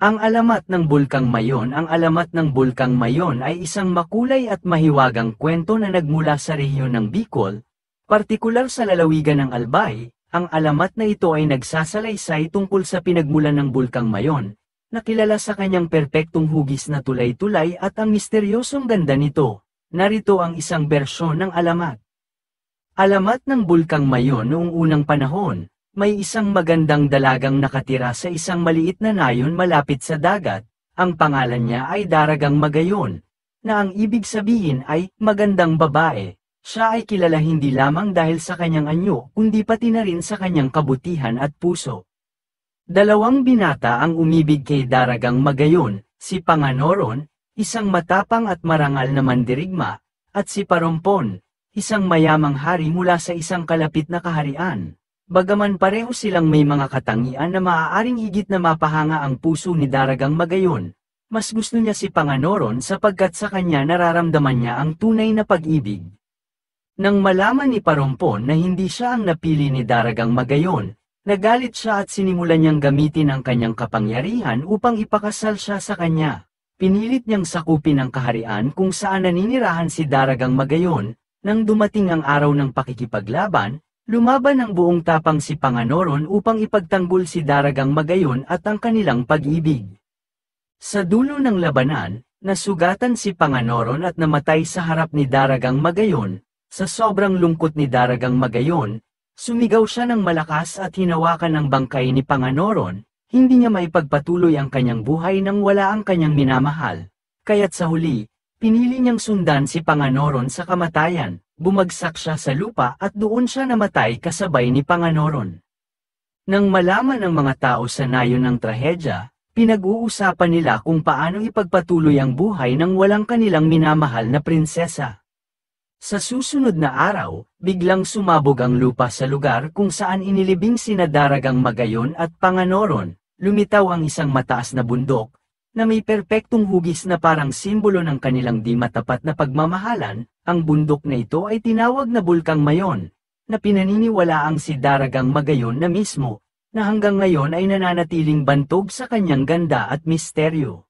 Ang alamat ng Bulkang Mayon. Ang alamat ng Bulkang Mayon ay isang makulay at mahiwagang kwento na nagmula sa rehiyon ng Bicol, partikular sa lalawigan ng Albay. Ang alamat na ito ay nagsasalaysay tungkol sa pinagmulan ng Bulkang Mayon, na kilala sa kanyang perpektong hugis na tulay-tulay at ang misteryosong ganda nito. Narito ang isang bersyon ng alamat. Alamat ng Bulkang Mayon. Noong unang panahon, may isang magandang dalagang nakatira sa isang maliit na nayon malapit sa dagat. Ang pangalan niya ay Daragang Magayon, na ang ibig sabihin ay magandang babae. Siya ay kilala hindi lamang dahil sa kanyang anyo, kundi pati na rin sa kanyang kabutihan at puso. Dalawang binata ang umibig kay Daragang Magayon, si Panganoron, isang matapang at marangal na mandirigma, at si Parompon, isang mayamang hari mula sa isang kalapit na kaharian. Bagaman pareho silang may mga katangian na maaaring higit na mapahanga ang puso ni Daragang Magayon, mas gusto niya si Panganoron sapagkat sa kanya nararamdaman niya ang tunay na pag-ibig. Nang malaman ni Parompon na hindi siya ang napili ni Daragang Magayon, nagalit siya at sinimulan niyang gamitin ang kanyang kapangyarihan upang ipakasal siya sa kanya. Pinilit niyang sakupin ang kaharian kung saan naninirahan si Daragang Magayon. Nang dumating ang araw ng pakikipaglaban, lumaban ng buong tapang si Panganoron upang ipagtanggol si Daragang Magayon at ang kanilang pag-ibig. Sa dulo ng labanan, nasugatan si Panganoron at namatay sa harap ni Daragang Magayon. Sa sobrang lungkot ni Daragang Magayon, sumigaw siya ng malakas at hinawakan ang bangkay ni Panganoron. Hindi niya maipagpatuloy ang kanyang buhay nang wala ang kanyang minamahal. Kaya't sa huli, pinili niyang sundan si Panganoron sa kamatayan. Bumagsak siya sa lupa at doon siya namatay kasabay ni Panganoron. Nang malaman ng mga tao sa nayon ng trahedya, pinag-uusapan nila kung paano ipagpatuloy ang buhay ng walang kanilang minamahal na prinsesa. Sa susunod na araw, biglang sumabog ang lupa sa lugar kung saan inilibing sina Daragang Magayon at Panganoron. Lumitaw ang isang mataas na bundok, na may perpektong hugis na parang simbolo ng kanilang di matapat na pagmamahalan. Ang bundok na ito ay tinawag na Bulkang Mayon, na pinaniniwalaang si Daragang Magayon na mismo, na hanggang ngayon ay nananatiling bantog sa kanyang ganda at misteryo.